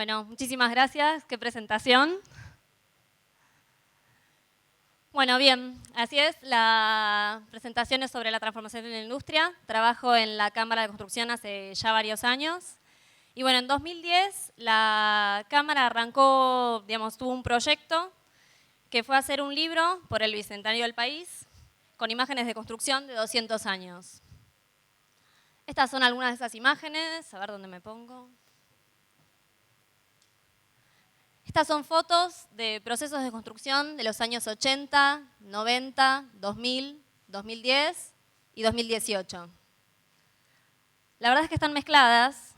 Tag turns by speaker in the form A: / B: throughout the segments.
A: Bueno, muchísimas gracias. Qué presentación. Bueno, bien, así es. La presentación es sobre la transformación de la industria. Trabajo en la Cámara de Construcción hace ya varios años. Y bueno, en 2010 la Cámara arrancó, digamos, tuvo un proyecto que fue hacer un libro por el Bicentenario del país con imágenes de construcción de 200 años. Estas son algunas de esas imágenes. A ver dónde me pongo. Estas son fotos de procesos de construcción de los años 80, 90, 2000, 2010 y 2018. La verdad es que están mezcladas.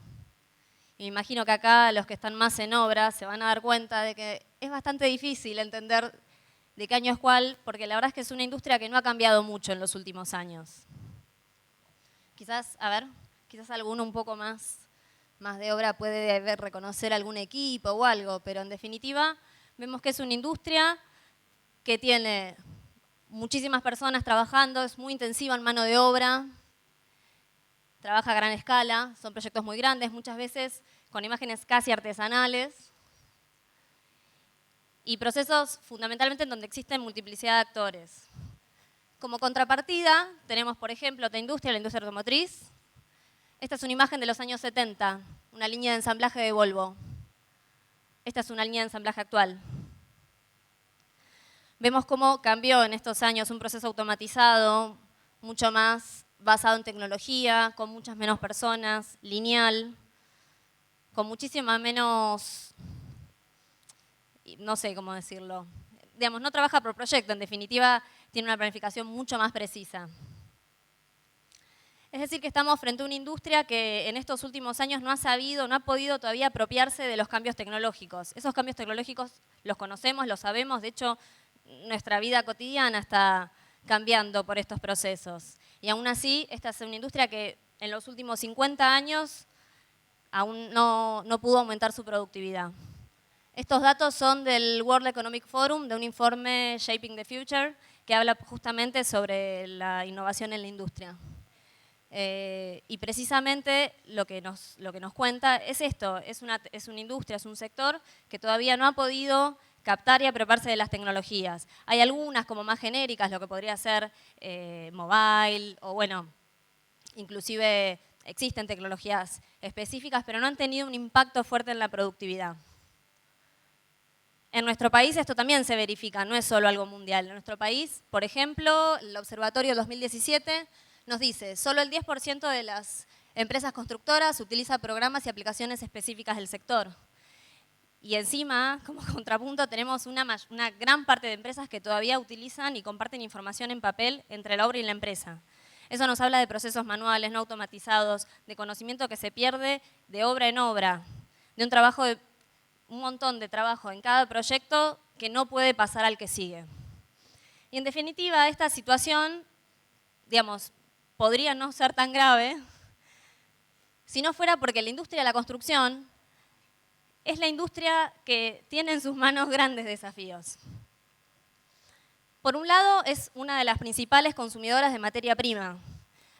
A: Y me imagino que acá los que están más en obra se van a dar cuenta de que es bastante difícil entender de qué año es cuál, porque la verdad es que es una industria que no ha cambiado mucho en los últimos años. Quizás, a ver, quizás alguno un poco más de obra puede reconocer algún equipo o algo, pero en definitiva vemos que es una industria que tiene muchísimas personas trabajando, es muy intensiva en mano de obra, trabaja a gran escala, son proyectos muy grandes, muchas veces con imágenes casi artesanales y procesos fundamentalmente en donde existen multiplicidad de actores. Como contrapartida tenemos, por ejemplo, la industria automotriz. Esta es una imagen de los años 70, una línea de ensamblaje de Volvo. Esta es una línea de ensamblaje actual. Vemos cómo cambió en estos años un proceso automatizado, mucho más basado en tecnología, con muchas menos personas, lineal, con muchísima menos, no sé cómo decirlo, digamos, no trabaja por proyecto, en definitiva tiene una planificación mucho más precisa. Es decir, que estamos frente a una industria que en estos últimos años no ha podido todavía apropiarse de los cambios tecnológicos. Esos cambios tecnológicos los conocemos, los sabemos, de hecho, nuestra vida cotidiana está cambiando por estos procesos. Y aún así, esta es una industria que en los últimos 50 años aún no pudo aumentar su productividad. Estos datos son del World Economic Forum, de un informe Shaping the Future, que habla justamente sobre la innovación en la industria. Y precisamente lo que nos cuenta es esto, es una industria, es un sector que todavía no ha podido captar y apropiarse de las tecnologías. Hay algunas como más genéricas, lo que podría ser mobile, o bueno, inclusive existen tecnologías específicas, pero no han tenido un impacto fuerte en la productividad. En nuestro país esto también se verifica, no es solo algo mundial. En nuestro país, por ejemplo, el Observatorio 2017 nos dice, solo el 10% de las empresas constructoras utiliza programas y aplicaciones específicas del sector. Y encima, como contrapunto, tenemos una gran parte de empresas que todavía utilizan y comparten información en papel entre la obra y la empresa. Eso nos habla de procesos manuales, no automatizados, de conocimiento que se pierde de obra en obra, de un montón de trabajo en cada proyecto que no puede pasar al que sigue. Y en definitiva, esta situación, digamos, podría no ser tan grave si no fuera porque la industria de la construcción es la industria que tiene en sus manos grandes desafíos. Por un lado, es una de las principales consumidoras de materia prima.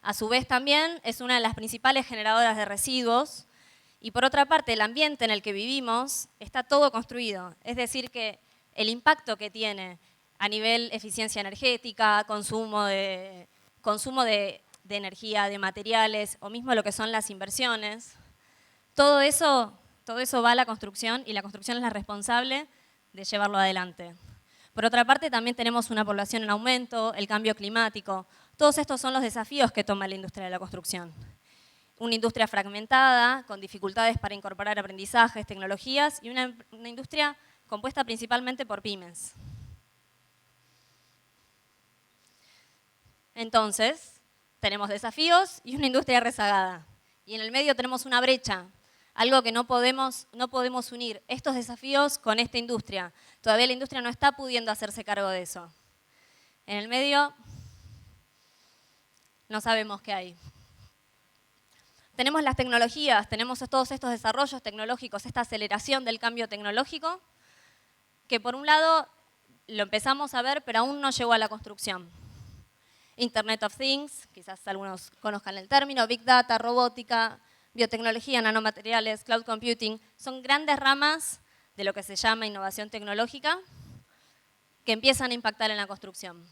A: A su vez también es una de las principales generadoras de residuos. Y por otra parte, el ambiente en el que vivimos está todo construido. Es decir, que el impacto que tiene a nivel eficiencia energética, consumo de energía, de materiales, o mismo lo que son las inversiones, todo eso va a la construcción y la construcción es la responsable de llevarlo adelante. Por otra parte, también tenemos una población en aumento, el cambio climático. Todos estos son los desafíos que toma la industria de la construcción. Una industria fragmentada, con dificultades para incorporar aprendizajes, tecnologías, y una industria compuesta principalmente por pymes. Entonces, tenemos desafíos y una industria rezagada. Y en el medio tenemos una brecha, algo que no podemos unir estos desafíos con esta industria. Todavía la industria no está pudiendo hacerse cargo de eso. En el medio no sabemos qué hay. Tenemos las tecnologías, tenemos todos estos desarrollos tecnológicos, esta aceleración del cambio tecnológico, que por un lado lo empezamos a ver, pero aún no llegó a la construcción. Internet of Things, quizás algunos conozcan el término, Big Data, robótica, biotecnología, nanomateriales, cloud computing, son grandes ramas de lo que se llama innovación tecnológica que empiezan a impactar en la construcción.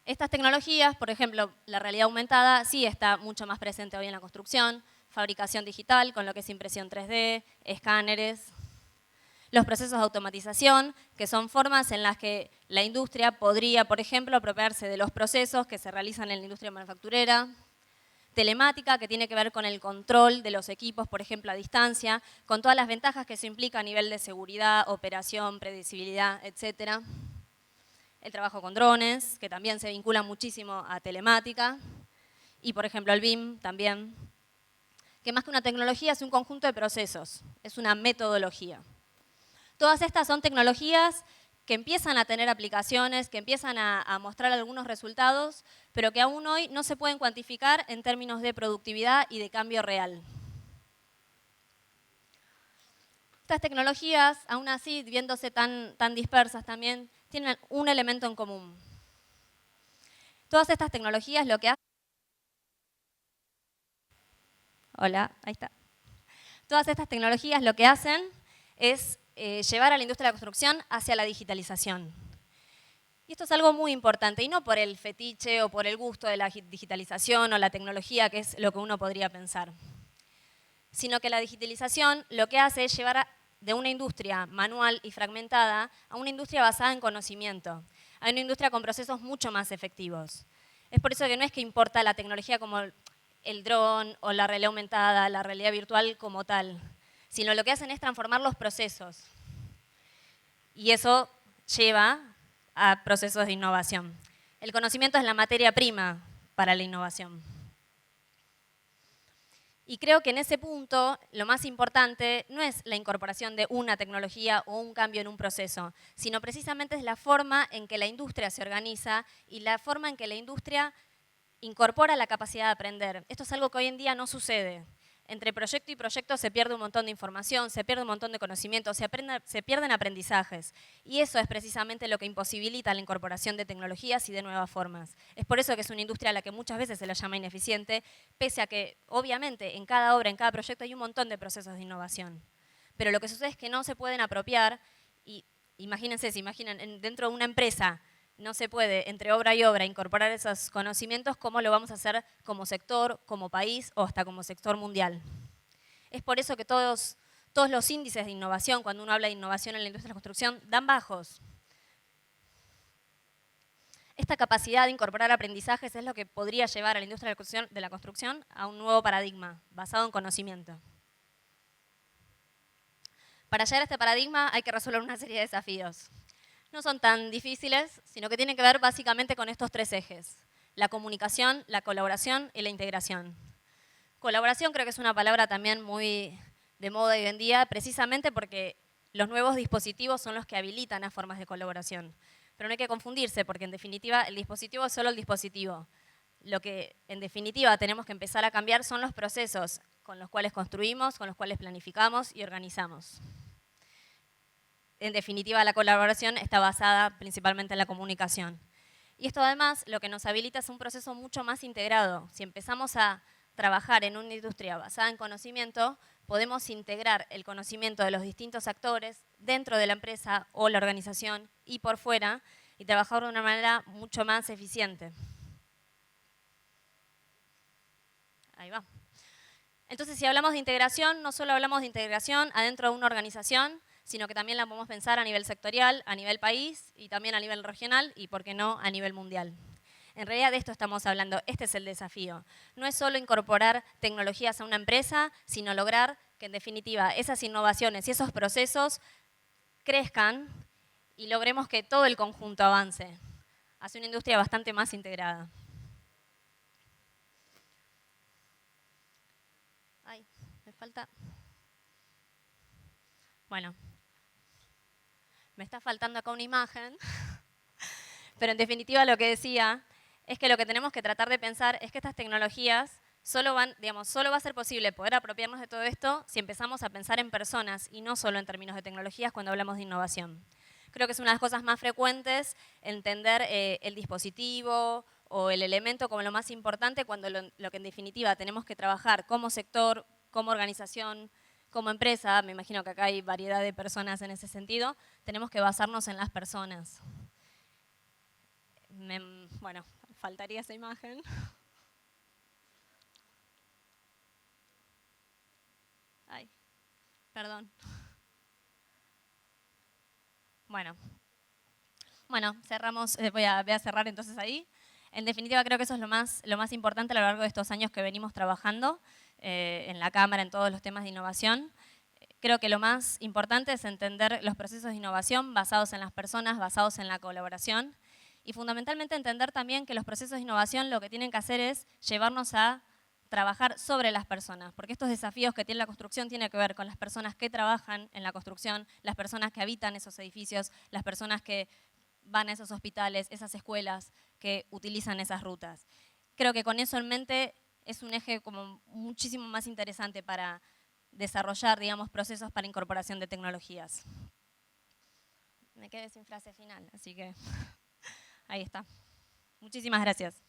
A: Estas tecnologías, por ejemplo, la realidad aumentada sí está mucho más presente hoy en la construcción, fabricación digital con lo que es impresión 3D, escáneres, los procesos de automatización, que son formas en las que la industria podría, por ejemplo, apropiarse de los procesos que se realizan en la industria manufacturera, telemática, que tiene que ver con el control de los equipos, por ejemplo, a distancia, con todas las ventajas que eso implica a nivel de seguridad, operación, predecibilidad, etcétera. El trabajo con drones, que también se vincula muchísimo a telemática, y por ejemplo el BIM también, que más que una tecnología es un conjunto de procesos, es una metodología. Todas estas son tecnologías que empiezan a tener aplicaciones, que empiezan a mostrar algunos resultados, pero que aún hoy no se pueden cuantificar en términos de productividad y de cambio real. Estas tecnologías, aún así, viéndose tan dispersas también, tienen un elemento en común. Todas estas tecnologías lo que hacen... Hola, ahí está. Todas estas tecnologías lo que hacen es llevar a la industria de la construcción hacia la digitalización. Y esto es algo muy importante, y no por el fetiche o por el gusto de la digitalización o la tecnología, que es lo que uno podría pensar, sino que la digitalización lo que hace es llevar de una industria manual y fragmentada a una industria basada en conocimiento, a una industria con procesos mucho más efectivos. Es por eso que no es que importa la tecnología como el dron o la realidad aumentada, la realidad virtual como tal, sino lo que hacen es transformar los procesos. Y eso lleva a procesos de innovación. El conocimiento es la materia prima para la innovación. Y creo que en ese punto lo más importante no es la incorporación de una tecnología o un cambio en un proceso, sino precisamente es la forma en que la industria se organiza y la forma en que la industria incorpora la capacidad de aprender. Esto es algo que hoy en día no sucede. Entre proyecto y proyecto se pierde un montón de información, se pierde un montón de conocimiento, se pierden aprendizajes. Y eso es precisamente lo que imposibilita la incorporación de tecnologías y de nuevas formas. Es por eso que es una industria a la que muchas veces se la llama ineficiente, pese a que, obviamente, en cada obra, en cada proyecto hay un montón de procesos de innovación. Pero lo que sucede es que no se pueden apropiar, y imagínense, si imaginan, dentro de una empresa, no se puede, entre obra y obra, incorporar esos conocimientos, ¿cómo lo vamos a hacer como sector, como país o hasta como sector mundial? Es por eso que todos los índices de innovación, cuando uno habla de innovación en la industria de la construcción, dan bajos. Esta capacidad de incorporar aprendizajes es lo que podría llevar a la industria de la construcción a un nuevo paradigma, basado en conocimiento. Para llegar a este paradigma hay que resolver una serie de desafíos. No son tan difíciles, sino que tienen que ver básicamente con estos tres ejes: la comunicación, la colaboración y la integración. Colaboración creo que es una palabra también muy de moda hoy en día, precisamente porque los nuevos dispositivos son los que habilitan a formas de colaboración. Pero no hay que confundirse, porque en definitiva el dispositivo es solo el dispositivo. Lo que en definitiva tenemos que empezar a cambiar son los procesos con los cuales construimos, con los cuales planificamos y organizamos. En definitiva, la colaboración está basada principalmente en la comunicación. Y esto además lo que nos habilita es un proceso mucho más integrado. Si empezamos a trabajar en una industria basada en conocimiento, podemos integrar el conocimiento de los distintos actores dentro de la empresa o la organización y por fuera, y trabajar de una manera mucho más eficiente. Ahí va. Entonces, si hablamos de integración, no solo hablamos de integración adentro de una organización, sino que también la podemos pensar a nivel sectorial, a nivel país y también a nivel regional y, por qué no, a nivel mundial. En realidad de esto estamos hablando, este es el desafío. No es solo incorporar tecnologías a una empresa, sino lograr que en definitiva esas innovaciones y esos procesos crezcan y logremos que todo el conjunto avance hacia una industria bastante más integrada. Ay, me falta... Bueno, me está faltando acá una imagen, pero en definitiva lo que decía es que lo que tenemos que tratar de pensar es que estas tecnologías solo va a ser posible poder apropiarnos de todo esto si empezamos a pensar en personas y no solo en términos de tecnologías cuando hablamos de innovación. Creo que es una de las cosas más frecuentes entender el dispositivo o el elemento como lo más importante cuando lo que en definitiva tenemos que trabajar como sector, como organización, como empresa, me imagino que acá hay variedad de personas en ese sentido, tenemos que basarnos en las personas. Bueno, faltaría esa imagen. Ay, perdón. Bueno, cerramos, voy a cerrar entonces ahí. En definitiva, creo que eso es lo más importante a lo largo de estos años que venimos trabajando en la Cámara, en todos los temas de innovación. Creo que lo más importante es entender los procesos de innovación basados en las personas, basados en la colaboración y fundamentalmente entender también que los procesos de innovación lo que tienen que hacer es llevarnos a trabajar sobre las personas, porque estos desafíos que tiene la construcción tienen que ver con las personas que trabajan en la construcción, las personas que habitan esos edificios, las personas que van a esos hospitales, esas escuelas que utilizan esas rutas. Creo que con eso en mente es un eje como muchísimo más interesante para desarrollar, digamos, procesos para incorporación de tecnologías. Me quedé sin frase final, así que ahí está. Muchísimas gracias.